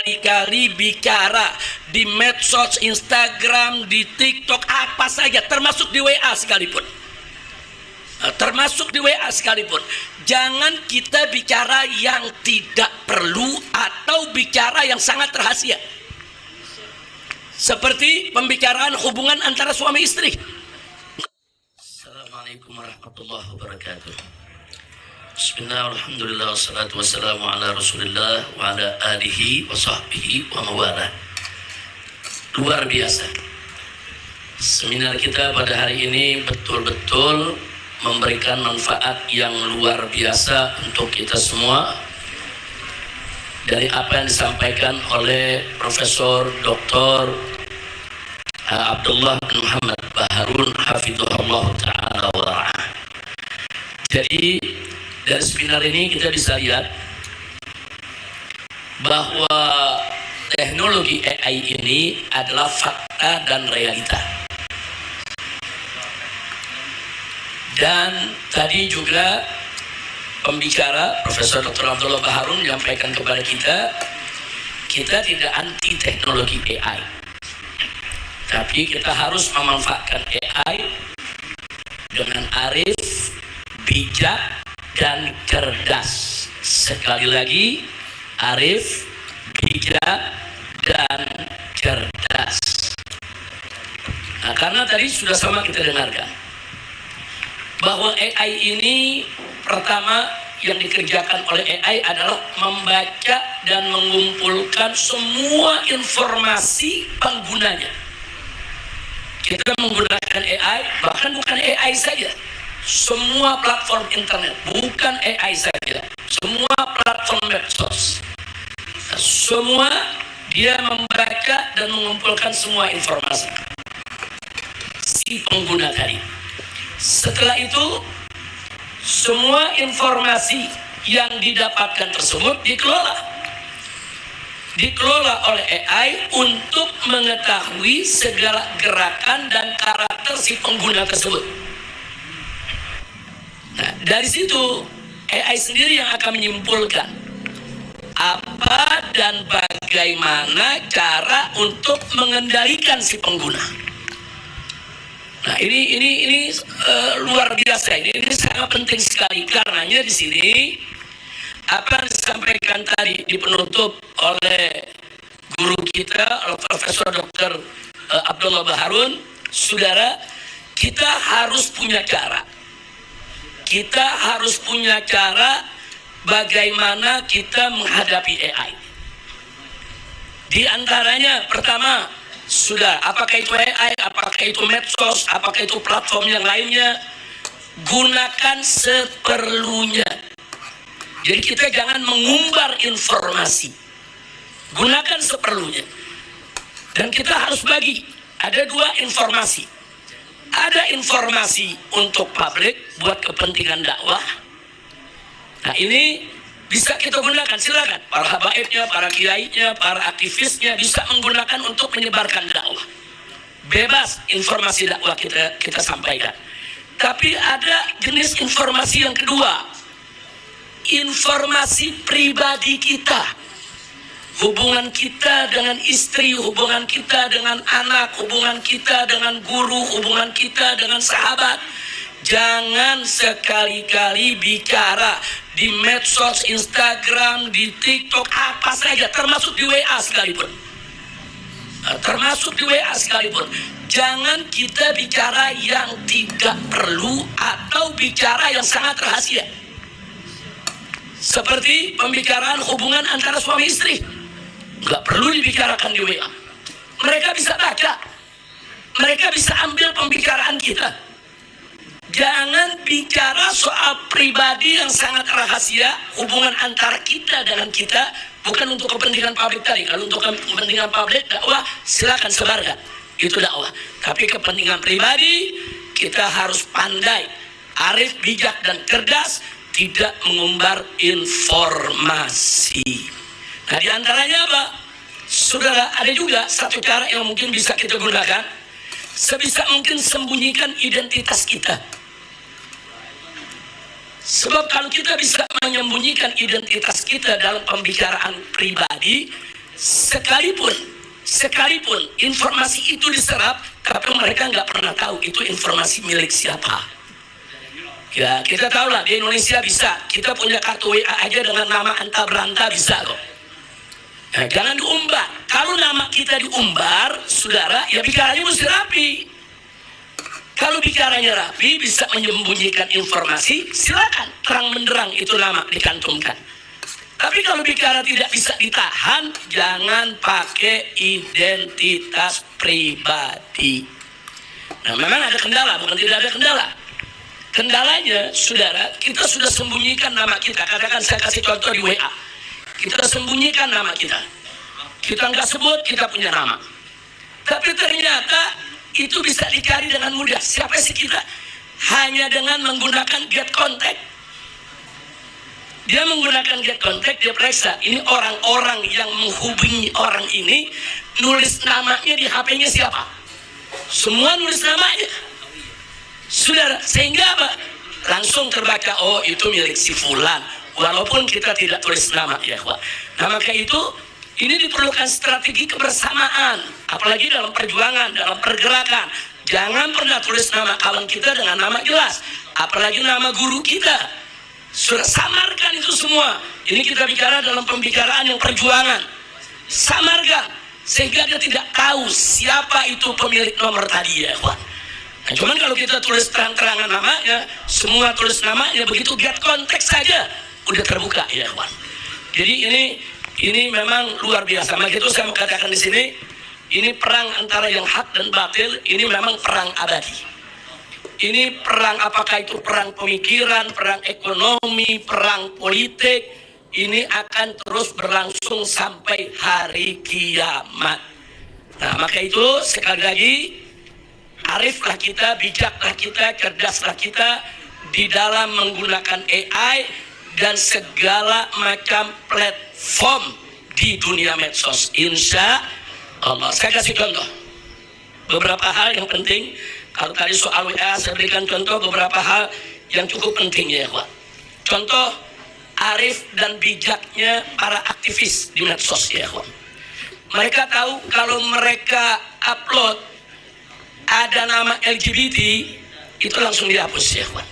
sekali-kali bicara di medsos, Instagram, di TikTok, apa saja, termasuk di WA sekalipun. Jangan kita bicara yang tidak perlu atau bicara yang sangat rahasia. Seperti pembicaraan hubungan antara suami istri. Assalamualaikum warahmatullahi wabarakatuh. Bismillah, alhamdulillah, wassalatu wassalamu ala rasulillah wa ala alihi wa sahbihi wa mawala. Luar biasa. Seminar kita pada hari ini betul-betul memberikan manfaat yang luar biasa untuk kita semua. Dari apa yang disampaikan oleh Profesor Dr. Abdullah bin Muhammad Baharun hafizahullah ta'ala wa ra'ah. Jadi dari seminar ini kita bisa lihat bahwa teknologi AI ini adalah fakta dan realita. Dan tadi juga pembicara Profesor Dr. Abdullah Baharun menyampaikan kepada kita tidak anti teknologi AI, tapi kita harus memanfaatkan AI dengan arif, bijak, dan cerdas. Sekali lagi, arif, bijak, dan cerdas. Nah, karena tadi sudah sama kita dengarkan bahwa AI ini pertama yang dikerjakan oleh AI adalah membaca dan mengumpulkan semua informasi penggunanya. Kita menggunakan AI, bahkan bukan AI saja, semua platform internet, bukan AI saja, semua platform medsos, semua dia membaca dan mengumpulkan semua informasi si pengguna tadi. Setelah itu semua informasi yang didapatkan tersebut dikelola oleh AI untuk mengetahui segala gerakan dan karakter si pengguna tersebut. Nah, dari situ AI sendiri yang akan menyimpulkan apa dan bagaimana cara untuk mengendalikan si pengguna. Nah, ini luar biasa. Ini sangat penting sekali, karenanya di sini apa yang disampaikan tadi di penutup oleh guru kita, Profesor Dr. Abdullah Baharun, saudara, kita harus punya cara. Kita harus punya cara bagaimana kita menghadapi AI. Di antaranya pertama, sudah, apakah itu AI, apakah itu medsos, apakah itu platform yang lainnya, gunakan seperlunya. Jadi kita jangan mengumbar informasi, gunakan seperlunya. Dan kita harus bagi, ada dua informasi. Ada informasi untuk publik, buat kepentingan dakwah. Nah, ini bisa kita gunakan, silakan. Para habaibnya, para kiainya, para aktivisnya bisa menggunakan untuk menyebarkan dakwah. Bebas informasi dakwah kita sampaikan. Tapi ada jenis informasi yang kedua. Informasi pribadi kita. Hubungan kita dengan istri, hubungan kita dengan anak, hubungan kita dengan guru, hubungan kita dengan sahabat. Jangan sekali-kali bicara di medsos, Instagram, di TikTok, apa saja, termasuk di WA sekalipun. Jangan kita bicara yang tidak perlu atau bicara yang sangat rahasia. Seperti pembicaraan hubungan antara suami istri, nggak perlu dibicarakan di WA. Mereka bisa baca, mereka bisa ambil pembicaraan kita. Jangan bicara soal pribadi yang sangat rahasia, hubungan antara kita dengan kita, bukan untuk kepentingan publik tadi. Kalau untuk kepentingan publik dakwah, silakan sebarkan, itu dakwah. Tapi kepentingan pribadi, kita harus pandai, arif, bijak, dan cerdas, tidak mengumbar informasi. Nah, di antaranya apa? Saudara, ada juga satu cara yang mungkin bisa kita gunakan, sebisa mungkin sembunyikan identitas kita. Sebab kalau kita bisa menyembunyikan identitas kita dalam pembicaraan pribadi, sekalipun informasi itu diserap, tapi mereka nggak pernah tahu itu informasi milik siapa. Ya, kita tahu lah di Indonesia bisa, kita punya kartu WA aja dengan nama Anta Beranta bisa kok. Nah, jangan diumbar. Kalau nama kita diumbar, saudara, ya bicaranya mesti rapi. Kalau bicaranya rapi, bisa menyembunyikan informasi, silakan terang menderang itu nama dicantumkan. Tapi kalau bicara tidak bisa ditahan, jangan pakai identitas pribadi. Nah, memang ada kendala, bukan tidak ada kendala. Kendalanya, saudara, kita sudah sembunyikan nama kita. Katakan saya kasih contoh di WA. Kita sembunyikan nama kita. Kita nggak sebut kita punya nama. Tapi ternyata itu bisa dicari dengan mudah. Siapa sih kita? Hanya dengan menggunakan get contact. Dia menggunakan get contact, dia periksa. Ini orang-orang yang menghubungi orang ini, nulis namanya di HP-nya siapa? Semua nulis namanya. Saudara, sehingga apa? Langsung terbaca, oh itu milik si fulan. Walaupun kita tidak tulis nama, ya Pak. Nah maka itu, ini diperlukan strategi kebersamaan, apalagi dalam perjuangan, dalam pergerakan. Jangan pernah tulis nama kawan kita dengan nama jelas, apalagi nama guru kita. Sudah samarkan itu semua. Ini kita bicara dalam pembicaraan yang perjuangan. Samarkan, sehingga dia tidak tahu siapa itu pemilik nomor tadi ya Pak. Nah, cuman kalau kita tulis terang-terangan namanya, semua tulis namanya, begitu get konteks saja, udah terbuka ya Pak. Jadi ini memang luar biasa. Maka itu saya mau katakan di sini, ini perang antara yang hak dan batil, ini memang perang abadi. Ini perang, apakah itu perang pemikiran, perang ekonomi, perang politik, ini akan terus berlangsung sampai hari kiamat. Nah, maka itu sekali lagi, ariflah kita, bijaklah kita, cerdaslah kita di dalam menggunakan AI dan segala macam platform di dunia medsos. Insya Allah. Saya kasih contoh beberapa hal yang penting. Kalau tadi soal WA, saya berikan contoh beberapa hal yang cukup penting ya Pak. Contoh arif dan bijaknya para aktivis di medsos ya Pak. Mereka tahu kalau mereka upload ada nama LGBT, itu langsung dihapus ya Pak.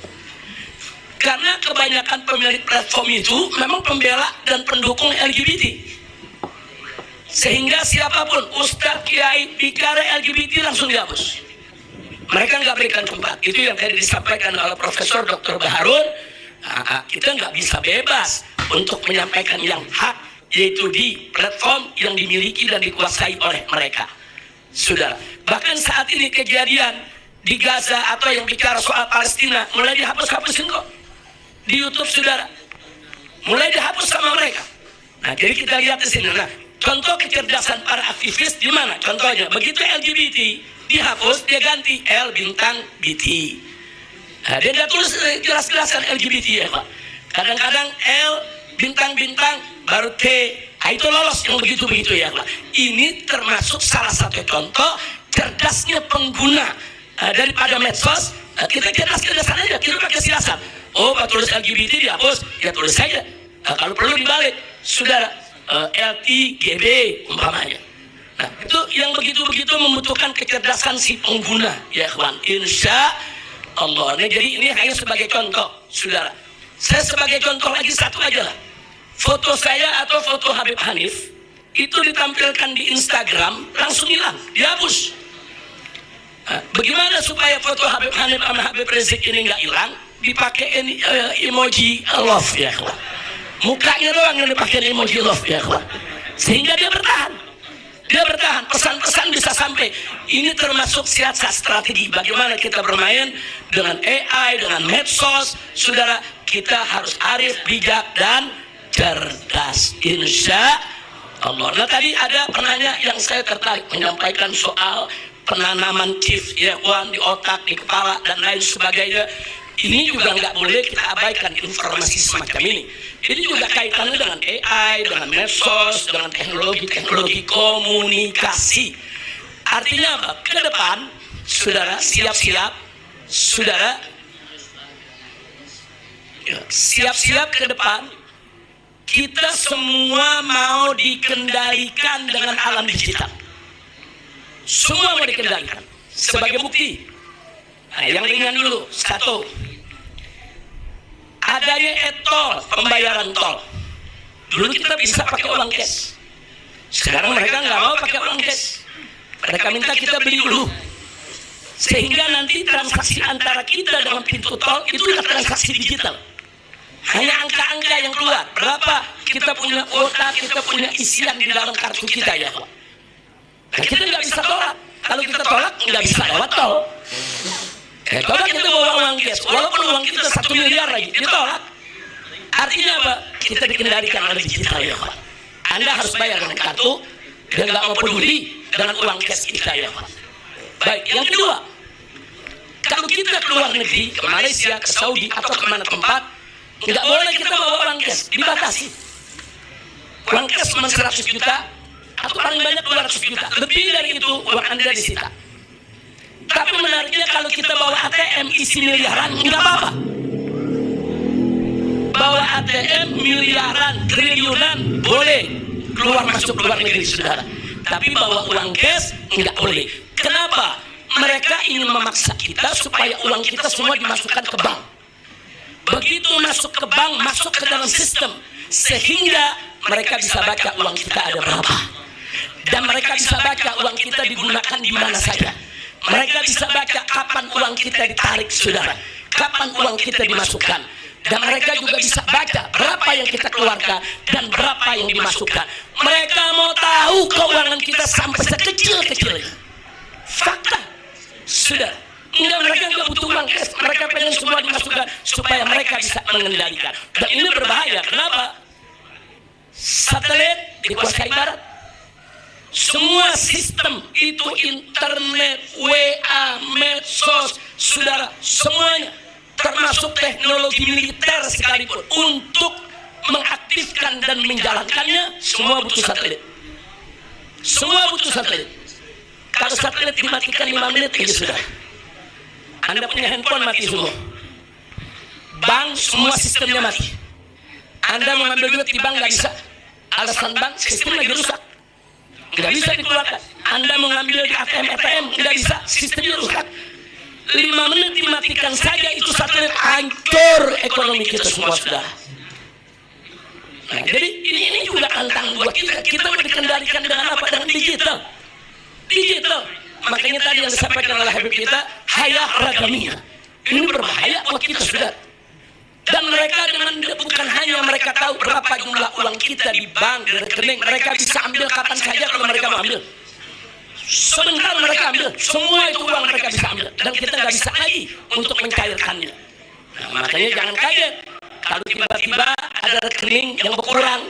Karena kebanyakan pemilik platform itu memang pembela dan pendukung LGBT. Sehingga siapapun, Ustadz, Kiai, bicara LGBT langsung dihapus. Mereka nggak berikan tempat. Itu yang tadi disampaikan oleh Profesor Dr. Baharun. Kita nggak bisa bebas untuk menyampaikan yang hak, yaitu di platform yang dimiliki dan dikuasai oleh mereka. Saudara, bahkan saat ini kejadian di Gaza atau yang bicara soal Palestina mulai dihapus-hapusin kok di YouTube, saudara. Mulai dihapus sama mereka. Nah, jadi kita lihat di sini. Nah, contoh kecerdasan para aktivis di mana? Contohnya, begitu LGBT dihapus, dia ganti L bintang BT. Nah, dia nggak tulis jelas-jelasan LGBT ya Pak. Kadang-kadang L bintang-bintang baru T. Nah, itu lolos yang begitu-begitu ya Pak. Ini termasuk salah satu contoh cerdasnya pengguna daripada medsos. Kita cerdas-cerdasan aja, kita pakai siasat. Oh, Pak tulis LGBT dihapus, ya tulis saja. Kalau perlu dibalik, saudara, LTGB umpamanya. Nah, itu yang begitu-begitu membutuhkan kecerdasan si pengguna, ya kawan. Insya Allah. Nah, jadi ini hanya sebagai contoh, saudara. Saya sebagai contoh lagi satu aja lah. Foto saya atau foto Habib Hanif itu ditampilkan di Instagram, langsung hilang, dihapus. Nah, bagaimana supaya foto Habib Hanif sama Habib Rizik ini nggak hilang? Dipakai emoji love, ya kawan. Mukanya doang yang dipakai emoji love, ya kawan. Sehingga dia bertahan. Dia bertahan, pesan-pesan bisa sampai. Ini termasuk siasat strategi. Bagaimana kita bermain dengan AI, dengan medsos. Saudara, kita harus arif, bijak, dan cerdas. Insya Allah. Nah, tadi ada penanya yang saya tertarik menyampaikan soal penanaman chip ya, uang di otak, di kepala, dan lain sebagainya. Ini juga nggak boleh kita abaikan informasi semacam ini. Ini juga kaitannya dengan AI, dengan medsos, dengan teknologi komunikasi. Artinya apa? Ke depan, saudara, siap-siap, saudara, siap-siap ke depan, kita semua mau dikendalikan dengan alam digital. Semua mau dikendalikan. Sebagai bukti, nah, yang ringan dulu, satu, adanya e-tol, pembayaran tol. Dulu kita bisa pakai uang cash. Sekarang mereka nggak mau pakai uang cash. Mereka minta kita beli dulu. Sehingga nanti transaksi antara kita dengan pintu tol itu adalah transaksi digital. Hanya angka-angka yang keluar. Berapa kita punya kuota, kita punya isian di dalam kartu kita ya Pak. Nah, kita nggak bisa tolak. Kalau kita tolak nggak bisa lewat tol. Coba kita bawa uang cash, walaupun uang kita 1 miliar lagi, ditolak. Artinya apa? Kita dikendalikan oleh digital ya Pak. Anda harus bayar dengan kartu dan nggak mau peduli dengan uang cash kita ya Pak. Baik, yang kedua, kalau kita keluar negeri, ke Malaysia, ke Saudi atau kemana tempat, nggak boleh kita bawa uang cash, dibatasi. Uang cash cuma 100 juta atau paling banyak 200 juta. Lebih dari itu uang Anda disita. Tapi menariknya kalau kita bawa ATM isi miliaran, nggak apa-apa. Bawa ATM miliaran, triliunan, boleh keluar masuk luar negeri saudara. Tapi bawa uang cash nggak boleh. Kenapa? Mereka ingin memaksa kita supaya uang kita semua dimasukkan ke bank. Begitu masuk ke bank, masuk ke dalam sistem, sehingga mereka bisa baca uang kita ada berapa. Dan mereka bisa baca uang kita digunakan di mana saja. Mereka bisa baca kapan uang kita ditarik saudara, kapan uang kita dimasukkan. Dan mereka juga bisa baca berapa yang kita keluarkan dan berapa yang dimasukkan. Mereka mau tahu keuangan kita sampai sekecil-kecilnya. Fakta, sudah. Enggak, mereka nggak butuh uang cash. Mereka pengen semua dimasukkan supaya mereka bisa mengendalikan. Dan ini berbahaya. Kenapa? Satelit dikuasai barat. Semua sistem itu internet, WA, medsos, saudara, semuanya termasuk teknologi militer sekalipun untuk mengaktifkan dan menjalankannya semua butuh satelit. Semua butuh satelit. Kalau satelit dimatikan 5 menit aja sudah. Anda punya handphone mati semua. Bank semua sistemnya mati. Anda mau ngambil duit di bank nggak bisa. Alasan bank sistem lagi rusak. Nggak bisa dikeluarkan. Anda mau ngambil di ATM nggak bisa, sistemnya rusak. 5 menit dimatikan saja itu satelit, hancur ekonomi kita semua sudah. Nah, jadi ini juga tantang buat kita. Kita mau dikendalikan dengan apa? Dengan digital. Digital. Makanya tadi yang disampaikan oleh Habib kita, hayah ragamiyah. Ini berbahaya buat kita sudah. Dan mereka dengan bukan hanya mereka tahu berapa jumlah uang kita di bank, di rekening, mereka bisa ambil kapan saja kalau mereka mau ambil. Sebentar mereka ambil, semua itu uang mereka bisa ambil. Dan kita nggak bisa lagi untuk mencairkannya. Nah, makanya jangan kaget kalau tiba-tiba ada rekening yang berkurang,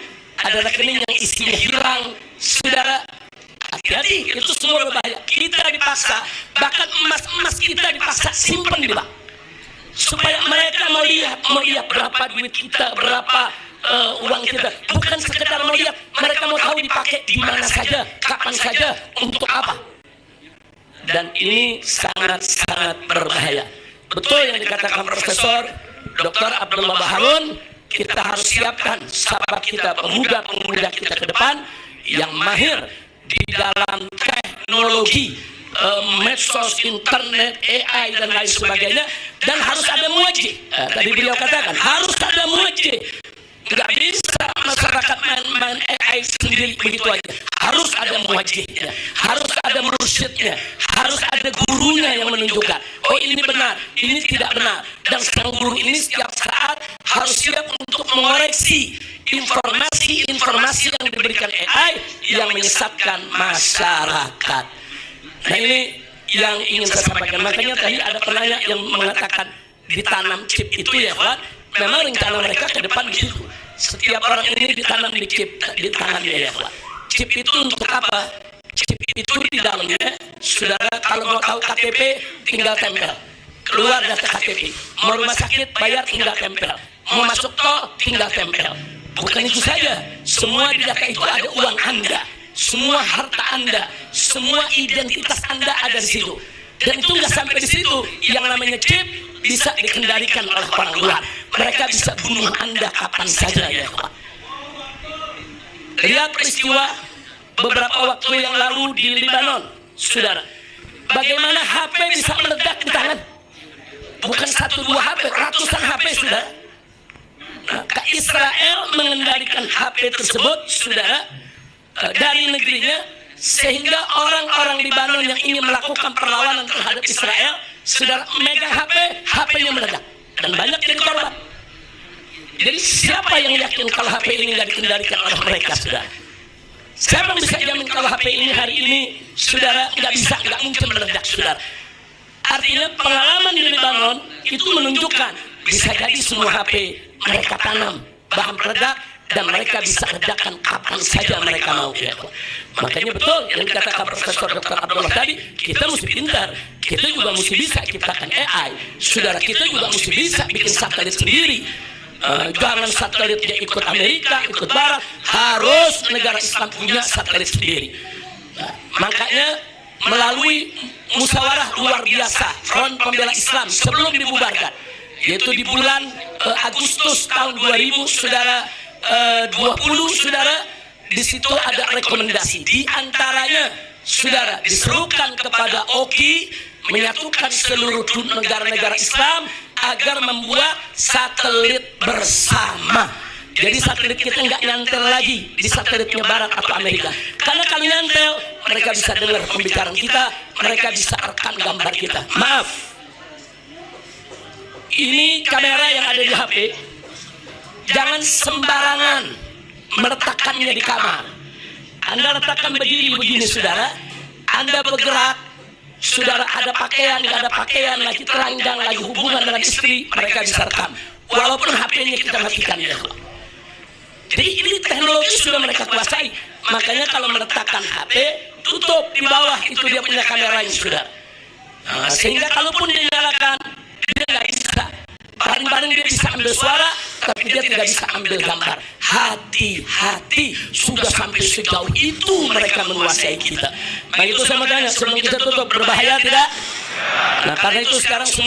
ada rekening yang isinya hilang, saudara. Hati-hati, itu semua berbahaya. Kita dipaksa, bahkan emas kita dipaksa simpan di bank. Supaya mereka mau lihat berapa duit kita, berapa uang kita. Bukan sekedar mau lihat, mereka mau tahu dipakai di mana saja, kapan saja, untuk apa. Dan ini sangat-sangat berbahaya. Betul yang dikatakan Profesor Dr. Abdullah Baharun, kita harus siapkan sahabat kita, pemuda-pemuda kita ke depan yang mahir di dalam teknologi, medsos, internet, AI dan lain sebagainya, dan harus ada muwajjih. Tadi beliau katakan harus ada muwajjih. Nggak bisa masyarakat main AI sendiri begitu aja. Harus ada muwajjihnya, harus ada mursyidnya, harus ada gurunya yang menunjukkan. Oh ini benar, ini tidak benar. Dan sang guru ini setiap saat harus siap untuk mengoreksi informasi-informasi yang diberikan AI yang menyesatkan masyarakat. Nah ini yang ingin saya sampaikan. Makanya tadi ada penanya yang mengatakan ditanam chip itu ya Pak. Memang rencana mereka ke depan gitu. Setiap orang ini ditanam di chip di tangan dia ya Pak. Chip itu untuk apa? Chip itu di dalamnya, saudara kalau mau tahu KTP tinggal tempel. Keluar data KTP. Mau rumah sakit bayar tinggal tempel. Mau masuk tol tinggal tempel. Bukan itu saja. Semua di data itu ada uang Anda. Semua harta Anda, semua identitas Anda ada di situ. Dan itu nggak sampai di situ. Yang namanya chip bisa dikendalikan oleh orang luar. Mereka bisa bunuh Anda kapan saja ya Pak. Lihat peristiwa beberapa waktu yang lalu di Lebanon, saudara. Bagaimana HP bisa meledak di tangan? Bukan 1-2 HP, ratusan HP, saudara. Nah, Israel mengendalikan HP tersebut, saudara, dari negerinya, sehingga orang-orang Lebanon yang ingin melakukan perlawanan terhadap Israel, saudara, megang HP, HP-nya meledak, dan banyak jadi korban. Jadi siapa yang yakin kalau HP ini nggak dikendalikan oleh mereka, saudara? Siapa yang bisa jamin kalau HP ini hari ini, saudara, nggak mungkin meledak, saudara? Artinya pengalaman di Lebanon itu menunjukkan bisa jadi semua HP mereka tanam bahan peledak dan mereka bisa ledakan kapan saja mereka mau. Ya. Makanya betul yang dikatakan Profesor Dr. Abdullah tadi, kita mesti pintar, kita juga mesti bisa ciptakan AI, saudara, kita juga mesti bisa bikin satelit sendiri. Jangan satelitnya ikut Amerika, ikut Barat, harus negara Islam punya satelit sendiri. Makanya melalui musyawarah luar biasa Front Pembela Islam sebelum dibubarkan, yaitu di bulan Agustus tahun 2000, saudara, 20, saudara, di situ ada rekomendasi. Di antaranya, saudara, diserukan kepada OKI menyatukan seluruh negara-negara Islam agar membuat satelit bersama. Jadi satelit kita nggak nyantel lagi di satelitnya Barat atau Amerika. Karena kalau nyantel, mereka bisa dengar pembicaraan kita, mereka bisa rekam gambar kita. Maaf, ini kamera yang ada di HP, jangan sembarangan meletakkannya di kamar. Anda letakkan berdiri begini, saudara, Anda bergerak, saudara, ada pakaian, nggak ada pakaian, lagi telanjang, lagi hubungan dengan istri, mereka bisa rekam. Walaupun HP-nya kita matikan, ya. Jadi ini teknologi sudah mereka kuasai. Makanya kalau meletakkan HP, tutup di bawah, itu dia punya kameranya, saudara. Nah, sehingga kalaupun dia nyalakan, dia nggak bisa. Paling-paling dia bisa ambil suara, tapi dia tidak bisa ambil gambar. Hati-hati, sudah sampai sejauh itu mereka menguasai kita. Nah itu saya mau tanya, sebelum kita tutup, berbahaya tidak? Nah karena itu sekarang semua